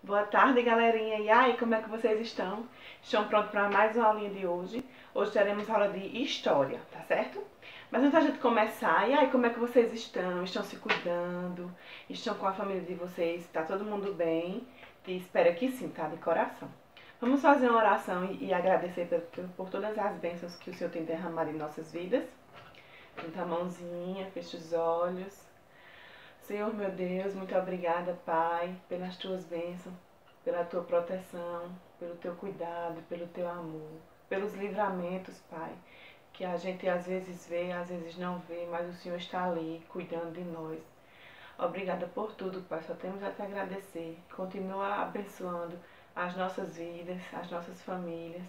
Boa tarde, galerinha. E aí, como é que vocês estão? Estão prontos para mais uma aulinha de hoje? Hoje teremos aula de história, tá certo? Mas antes da gente começar, e aí, como é que vocês estão? Estão se cuidando? Estão com a família de vocês? Tá todo mundo bem? E espero que sim, tá? De coração. Vamos fazer uma oração e agradecer por todas as bênçãos que o Senhor tem derramado em nossas vidas. Junta a mãozinha, fecha os olhos. Senhor meu Deus, muito obrigada, Pai, pelas tuas bênçãos, pela tua proteção, pelo teu cuidado, pelo teu amor, pelos livramentos, Pai, que a gente às vezes vê, às vezes não vê, mas o Senhor está ali cuidando de nós. Obrigada por tudo, Pai, só temos a te agradecer. Continua abençoando as nossas vidas, as nossas famílias,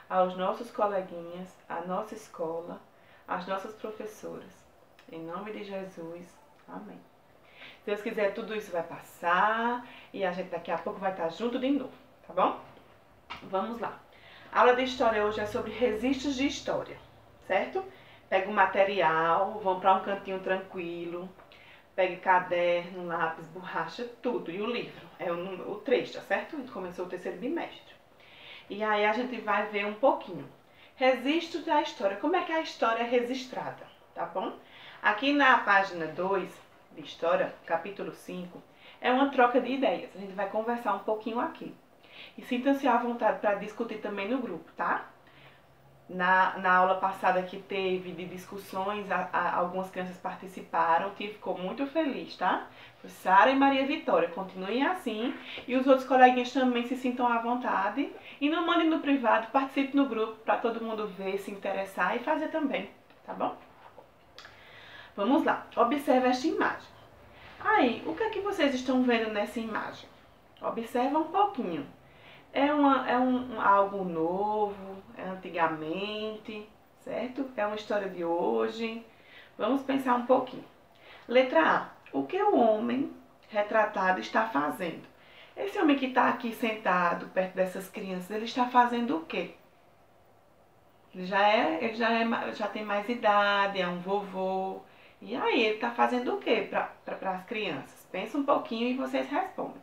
aos nossos coleguinhas, a nossa escola, as nossas professoras. Em nome de Jesus, amém. Se Deus quiser, tudo isso vai passar e a gente daqui a pouco vai estar junto de novo, tá bom? Vamos lá. A aula de história hoje é sobre registros de história, certo? Pega o material, vão para um cantinho tranquilo, pegue caderno, lápis, borracha, tudo. E o livro, é o 3, tá certo? A gente começou o terceiro bimestre. E aí a gente vai ver um pouquinho. Registro da história. Como é que a história é registrada, tá bom? Aqui na página 2 de História, capítulo 5, é uma troca de ideias. A gente vai conversar um pouquinho aqui. E sintam-se à vontade para discutir também no grupo, tá? Na aula passada que teve de discussões, algumas crianças participaram, que ficou muito feliz, tá? Foi Sara e Maria Vitória, continuem assim. E os outros coleguinhas também se sintam à vontade. E não mandem no privado, participe no grupo para todo mundo ver, se interessar e fazer também, tá bom? Vamos lá, observe esta imagem. Aí, o que é que vocês estão vendo nessa imagem? Observa um pouquinho. Algo novo, é antigamente, certo? É uma história de hoje. Vamos pensar um pouquinho. Letra A. O que o homem retratado está fazendo? Esse homem que está aqui sentado perto dessas crianças, ele está fazendo o quê? Já tem mais idade, é um vovô. E aí, ele está fazendo o quê para as crianças? Pensa um pouquinho e vocês respondem.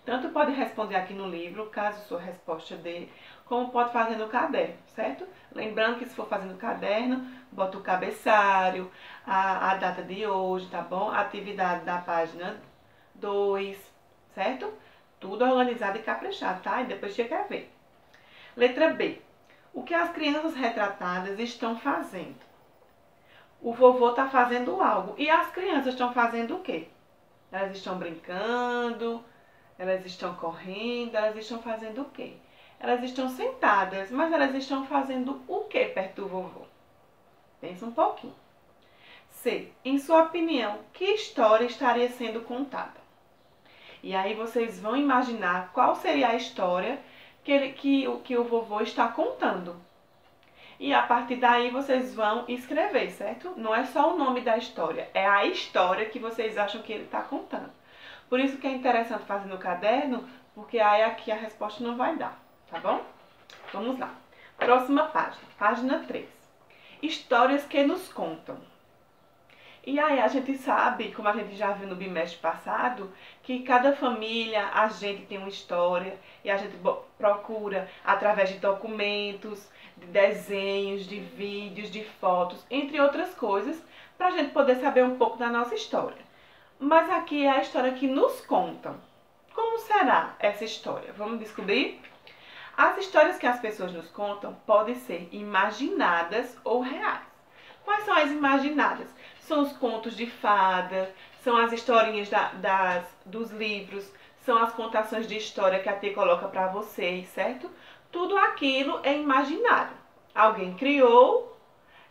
Tanto pode responder aqui no livro, caso sua resposta dê, como pode fazer no caderno, certo? Lembrando que se for fazer no caderno, bota o cabeçalho, a data de hoje, tá bom? A atividade da página 2, certo? Tudo organizado e caprichado, tá? E depois você quer ver. Letra B. O que as crianças retratadas estão fazendo? O vovô está fazendo algo. E as crianças estão fazendo o quê? Elas estão brincando, elas estão correndo, elas estão fazendo o quê? Elas estão sentadas, mas elas estão fazendo o quê perto do vovô? Pensa um pouquinho. C. Em sua opinião, que história estaria sendo contada? E aí vocês vão imaginar qual seria a história que o vovô está contando. E a partir daí vocês vão escrever, certo? Não é só o nome da história, é a história que vocês acham que ele está contando. Por isso que é interessante fazer no caderno, porque aí aqui a resposta não vai dar, tá bom? Vamos lá. Próxima página, página 3. Histórias que nos contam. E aí a gente sabe, como a gente já viu no bimestre passado, que cada família, a gente tem uma história e a gente procura através de documentos, de desenhos, de vídeos, de fotos, entre outras coisas, para a gente poder saber um pouco da nossa história. Mas aqui é a história que nos contam. Como será essa história? Vamos descobrir? As histórias que as pessoas nos contam podem ser imaginadas ou reais. Quais são as imaginadas? São os contos de fada, são as historinhas dos livros, são as contações de história que a T coloca para vocês, certo? Tudo aquilo é imaginário. Alguém criou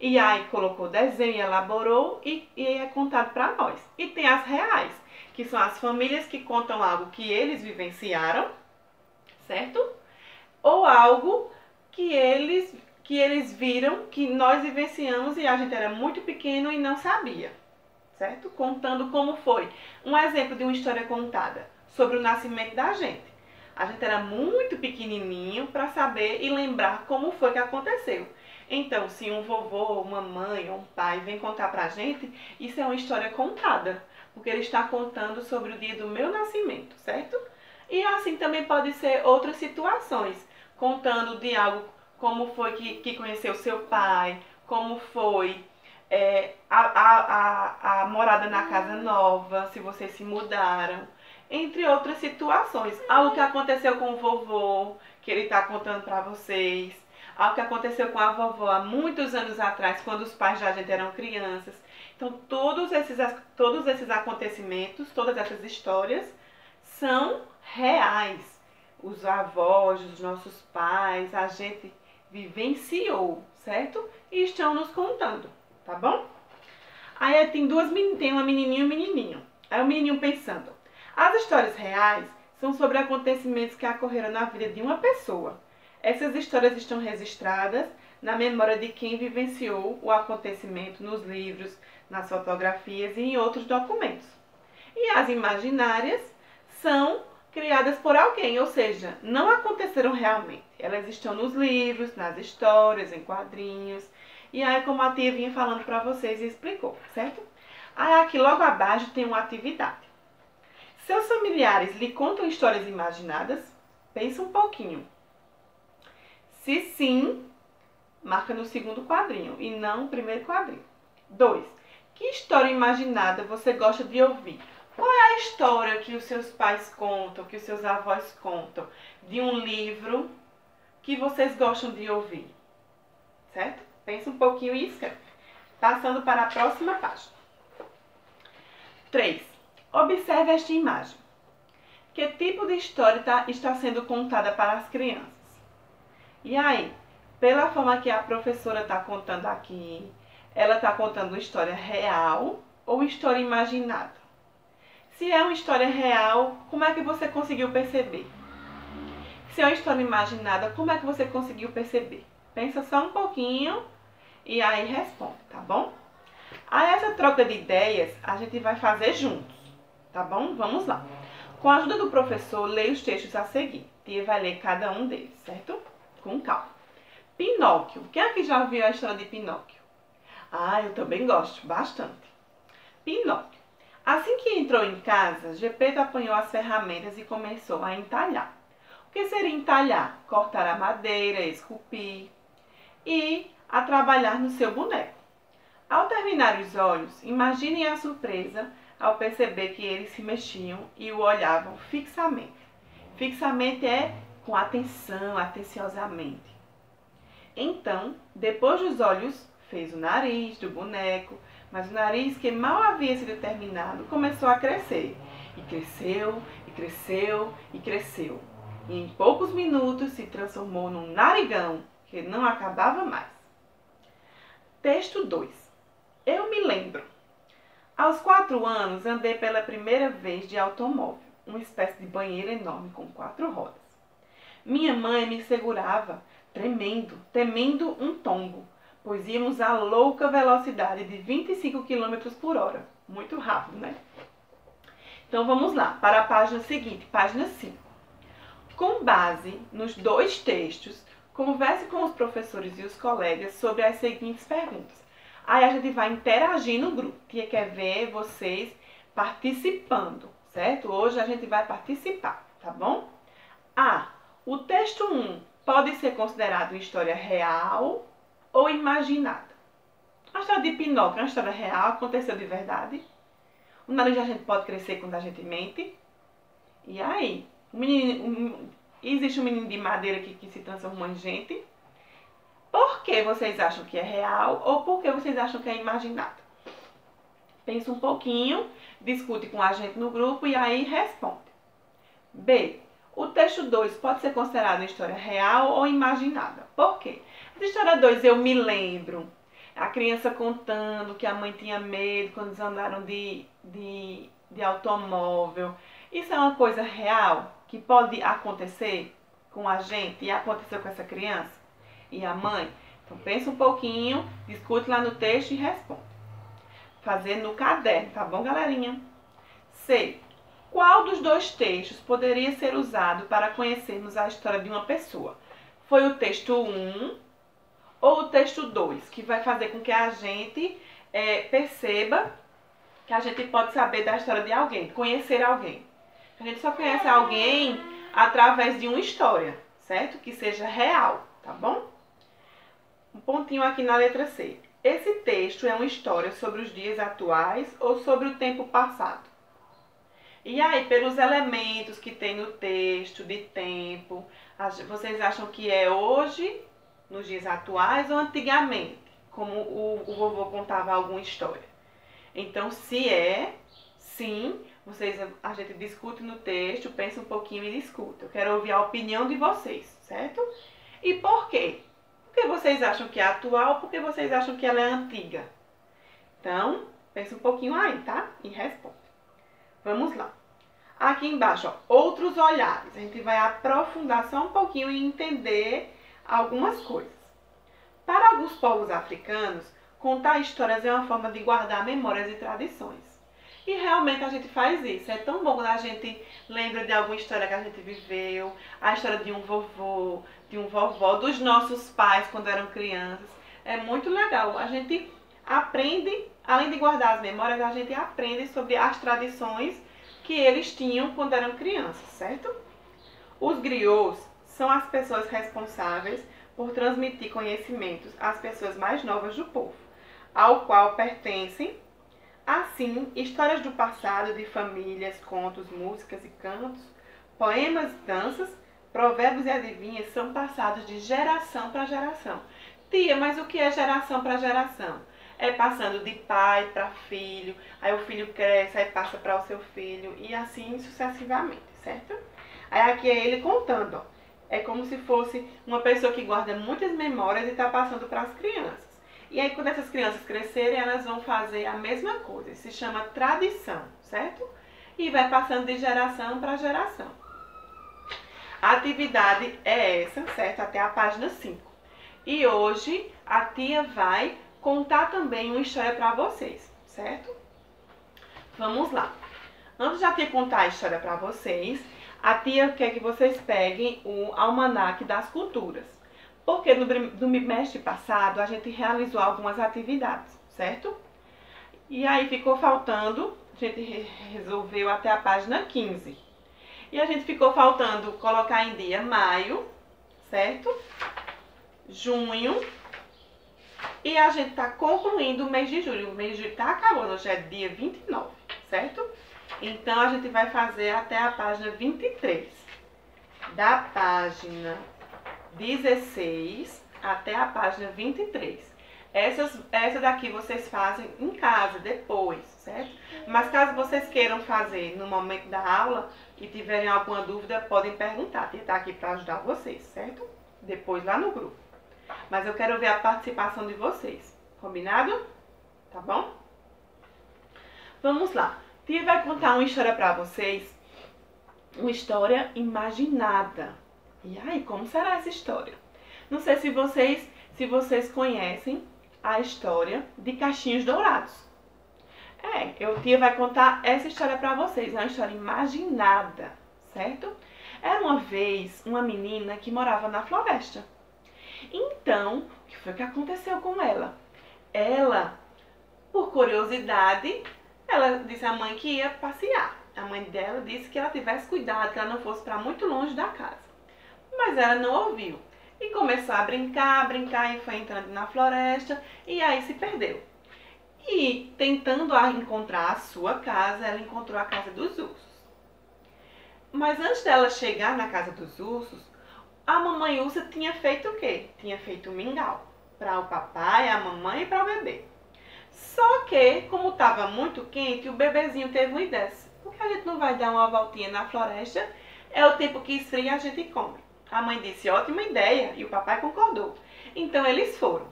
e aí colocou desenho, elaborou e é contado para nós. E tem as reais, que são as famílias que contam algo que eles vivenciaram, certo? Ou algo que eles viram, que nós vivenciamos e a gente era muito pequeno e não sabia, certo? Contando como foi. Um exemplo de uma história contada sobre o nascimento da gente. A gente era muito pequenininho para saber e lembrar como foi que aconteceu. Então, se um vovô, uma mãe ou um pai vem contar pra gente, isso é uma história contada, porque ele está contando sobre o dia do meu nascimento, certo? E assim também pode ser outras situações, contando de algo como foi que conheceu seu pai, como foi a morada na casa nova, se vocês se mudaram, entre outras situações. Algo que aconteceu com o vovô, que ele está contando para vocês, algo que aconteceu com a vovó há muitos anos atrás, quando os pais da gente eram crianças. Então, todos esses acontecimentos, todas essas histórias são reais. Os avós, os nossos pais, a gente vivenciou, certo? E estão nos contando, tá bom? Aí tem uma menininha e um menininho. Aí o menininho pensando: as histórias reais são sobre acontecimentos que ocorreram na vida de uma pessoa. Essas histórias estão registradas na memória de quem vivenciou o acontecimento nos livros, nas fotografias e em outros documentos. E as imaginárias são criadas por alguém, ou seja, não aconteceram realmente. Elas estão nos livros, nas histórias, em quadrinhos. E aí, como a tia vinha falando para vocês e explicou, certo? Aí aqui logo abaixo tem uma atividade. Seus familiares lhe contam histórias imaginadas? Pensa um pouquinho. Se sim, marca no segundo quadrinho e não no primeiro quadrinho. 2. Que história imaginada você gosta de ouvir? Qual é a história que os seus pais contam, que os seus avós contam, de um livro que vocês gostam de ouvir? Certo? Pensa um pouquinho e escreve. Passando para a próxima página. 3. Observe esta imagem. Que tipo de história está sendo contada para as crianças? E aí, pela forma que a professora está contando aqui, ela está contando uma história real ou história imaginada? Se é uma história real, como é que você conseguiu perceber? Se é uma história imaginada, como é que você conseguiu perceber? Pensa só um pouquinho e aí responde, tá bom? Aí essa troca de ideias a gente vai fazer juntos, tá bom? Vamos lá. Com a ajuda do professor, leia os textos a seguir. Tia vai ler cada um deles, certo? Com calma. Pinóquio. Quem aqui já ouviu a história de Pinóquio? Ah, eu também gosto, bastante. Pinóquio. Assim que entrou em casa, Gepeto apanhou as ferramentas e começou a entalhar. O que seria entalhar? Cortar a madeira, esculpir e a trabalhar no seu boneco. Ao terminar os olhos, imaginem a surpresa ao perceber que eles se mexiam e o olhavam fixamente. Fixamente é com atenção, atenciosamente. Então, depois dos olhos, fez o nariz do boneco, mas o nariz, que mal havia sido terminado, começou a crescer. E cresceu, e cresceu, e cresceu. E em poucos minutos se transformou num narigão que não acabava mais. Texto 2. Eu me lembro. Aos 4 anos, andei pela primeira vez de automóvel, uma espécie de banheiro enorme com 4 rodas. Minha mãe me segurava, temendo um tombo, pois íamos a louca velocidade de 25 km por hora. Muito rápido, né? Então vamos lá, para a página seguinte, página 5. Com base nos 2 textos, converse com os professores e os colegas sobre as seguintes perguntas. Aí a gente vai interagir no grupo. Tia quer ver vocês participando, certo? Hoje a gente vai participar, tá bom? A. O texto 1 pode ser considerado uma história real ou imaginada. A história de Pinóquio é uma história real, aconteceu de verdade. O nariz da gente pode crescer quando a gente mente. E aí? Existe um menino de madeira que se transformou em gente. Por que vocês acham que é real ou por que vocês acham que é imaginado? Pensa um pouquinho, discute com a gente no grupo e aí responde. B. O texto 2 pode ser considerado uma história real ou imaginada. Por quê? Na história 2, eu me lembro. A criança contando que a mãe tinha medo quando eles andaram de automóvel. Isso é uma coisa real que pode acontecer com a gente e aconteceu com essa criança e a mãe? Então pensa um pouquinho, discute lá no texto e responde. Fazer no caderno, tá bom, galerinha? C. Qual dos 2 textos poderia ser usado para conhecermos a história de uma pessoa? Foi o texto 1 ou o texto 2, que vai fazer com que a gente perceba que a gente pode saber da história de alguém, conhecer alguém. A gente só conhece alguém através de uma história, certo? Que seja real, tá bom? Um pontinho aqui na letra C. Esse texto é uma história sobre os dias atuais ou sobre o tempo passado? E aí, pelos elementos que tem no texto, de tempo, vocês acham que é hoje, nos dias atuais ou antigamente? Como o vovô contava alguma história. Então, se é, sim, a gente discute no texto, pensa um pouquinho e discute. Eu quero ouvir a opinião de vocês, certo? E por quê? Por que vocês acham que é atual ou por que vocês acham que ela é antiga? Então, pensa um pouquinho aí, tá? E responde. Vamos lá. Aqui embaixo, ó, outros olhares. A gente vai aprofundar só um pouquinho e entender algumas coisas. Para alguns povos africanos, contar histórias é uma forma de guardar memórias e tradições. E realmente a gente faz isso. É tão bom quando a gente lembra de alguma história que a gente viveu, a história de um vovô, de um vovó, dos nossos pais quando eram crianças. É muito legal. A gente aprende, além de guardar as memórias, a gente aprende sobre as tradições que eles tinham quando eram crianças, certo? Os griots são as pessoas responsáveis por transmitir conhecimentos às pessoas mais novas do povo, ao qual pertencem, assim, histórias do passado de famílias, contos, músicas e cantos, poemas e danças, provérbios e adivinhas são passados de geração para geração. Tia, mas o que é geração para geração? É passando de pai para filho, aí o filho cresce, aí passa para o seu filho e assim sucessivamente, certo? Aí aqui é ele contando, ó. É como se fosse uma pessoa que guarda muitas memórias e está passando para as crianças. E aí quando essas crianças crescerem, elas vão fazer a mesma coisa. Isso se chama tradição, certo? E vai passando de geração para geração. A atividade é essa, certo? Até a página 5. E hoje a tia vai contar também uma história para vocês, certo? Vamos lá. Antes de a tia contar a história para vocês, a tia quer que vocês peguem o Almanaque das Culturas. Porque no bimestre passado a gente realizou algumas atividades, certo? E aí ficou faltando, a gente resolveu até a página 15. E a gente ficou faltando colocar em dia maio, certo? Junho. E a gente está concluindo o mês de julho. O mês de julho está acabando, hoje é dia 29, certo? Então, a gente vai fazer até a página 23. Da página 16 até a página 23. Essa daqui vocês fazem em casa, depois, certo? Mas caso vocês queiram fazer no momento da aula e tiverem alguma dúvida, podem perguntar. A tia está aqui para ajudar vocês, certo? Depois lá no grupo. Mas eu quero ver a participação de vocês. Combinado? Tá bom? Vamos lá. Tia vai contar uma história para vocês. Uma história imaginada. E aí, como será essa história? Não sei se vocês conhecem a história de Cachinhos Dourados. Tia vai contar essa história para vocês. É uma história imaginada, certo? Era uma vez uma menina que morava na floresta. Então, o que foi que aconteceu com ela? Ela, por curiosidade, ela disse à mãe que ia passear. A mãe dela disse que ela tivesse cuidado, que ela não fosse para muito longe da casa. Mas ela não ouviu. E começou a brincar e foi entrando na floresta e aí se perdeu. E tentando encontrar a sua casa, ela encontrou a casa dos ursos. Mas antes dela chegar na casa dos ursos, a mamãe ursa tinha feito o quê? Tinha feito um mingau para o papai, a mamãe e para o bebê. Só que, como estava muito quente, o bebezinho teve uma ideia. Por que a gente não vai dar uma voltinha na floresta? É o tempo que esfria e a gente come. A mãe disse, ótima ideia, e o papai concordou. Então eles foram.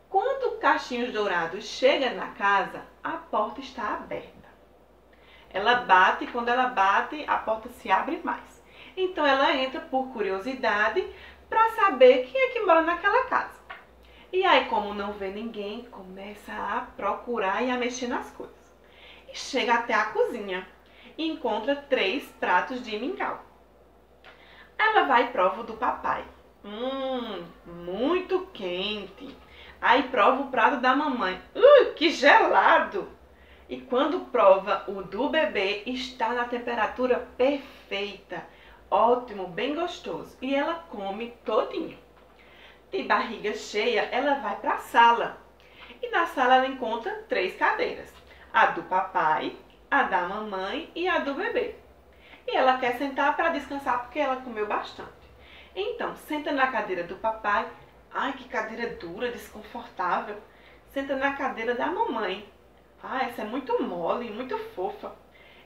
Quando o Cachinhos Dourados chega na casa, a porta está aberta. Ela bate, e quando ela bate, a porta se abre mais. Então ela entra por curiosidade para saber quem é que mora naquela casa. E aí, como não vê ninguém, começa a procurar e a mexer nas coisas. E chega até a cozinha e encontra 3 pratos de mingau. Ela vai e prova o do papai. Muito quente. Aí prova o prato da mamãe. Que gelado! E quando prova o do bebê, está na temperatura perfeita, ótimo, bem gostoso. E ela come todinho. De barriga cheia, ela vai para a sala. E na sala ela encontra 3 cadeiras. A do papai, a da mamãe e a do bebê. E ela quer sentar para descansar porque ela comeu bastante. Então, senta na cadeira do papai. Ai, que cadeira dura, desconfortável. Senta na cadeira da mamãe. Ah, essa é muito mole, muito fofa.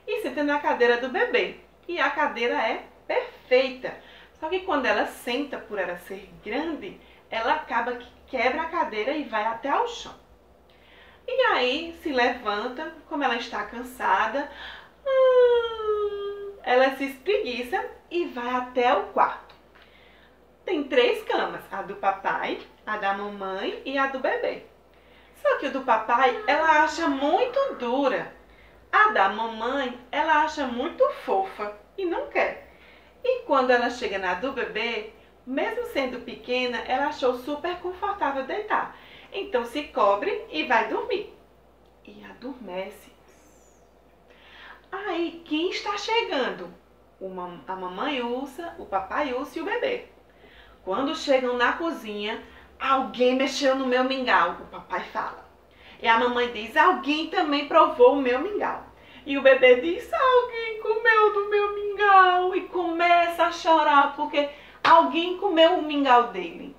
E senta na cadeira do bebê. E a cadeira é perfeita. Só que quando ela senta, por ela ser grande, ela acaba que quebra a cadeira e vai até ao chão. E aí se levanta, como ela está cansada, ela se espreguiça e vai até o quarto. Tem 3 camas, a do papai, a da mamãe e a do bebê. Só que o do papai ela acha muito dura. A da mamãe ela acha muito fofa e não quer. E quando ela chega na do bebê, mesmo sendo pequena, ela achou super confortável deitar. Então se cobre e vai dormir. E adormece. Aí, quem está chegando? A mamãe ursa, o papai urso e o bebê. Quando chegam na cozinha, alguém mexeu no meu mingau, o papai fala. E a mamãe diz, alguém também provou o meu mingau. E o bebê diz, alguém comeu do meu mingau. E começa a chorar porque alguém comeu o mingau dele.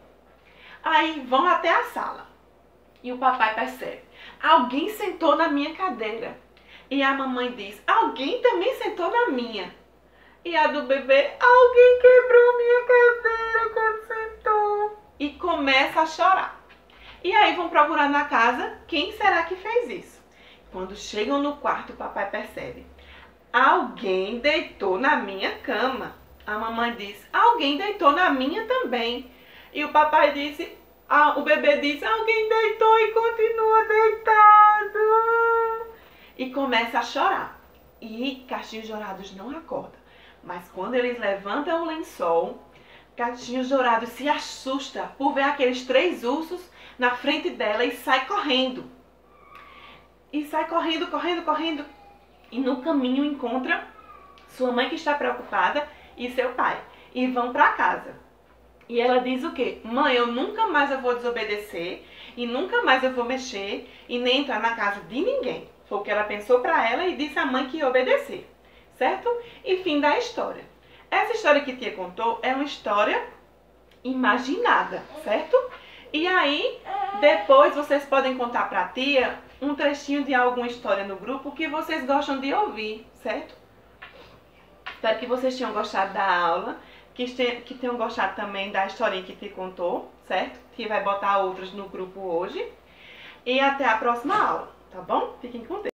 Aí vão até a sala. E o papai percebe, alguém sentou na minha cadeira. E a mamãe diz, alguém também sentou na minha. E a do bebê, alguém quebrou minha cadeira quando sentou. E começa a chorar. E aí vão procurar na casa, quem será que fez isso? Quando chegam no quarto, o papai percebe, alguém deitou na minha cama. A mamãe diz, alguém deitou na minha também. E o papai disse, o bebê diz, alguém deitou e continua deitado. E começa a chorar. E Cachinhos Dourados não acorda. Mas quando eles levantam o lençol, Cachinhos Dourados se assusta por ver aqueles 3 ursos na frente dela e sai correndo. E sai correndo, correndo, correndo. E no caminho encontra sua mãe que está preocupada e seu pai. E vão para casa. E ela diz o quê? Mãe, eu nunca mais eu vou desobedecer e nunca mais eu vou mexer e nem entrar na casa de ninguém. Foi o que ela pensou para ela e disse à mãe que ia obedecer. Certo? E fim da história. Essa história que tia contou é uma história imaginada, certo? E aí, depois vocês podem contar para a tia um trechinho de alguma história no grupo que vocês gostam de ouvir, certo? Espero que vocês tenham gostado da aula, que tenham gostado também da historinha que tia contou, certo? Tia vai botar outras no grupo hoje. E até a próxima aula, tá bom? Fiquem com Deus.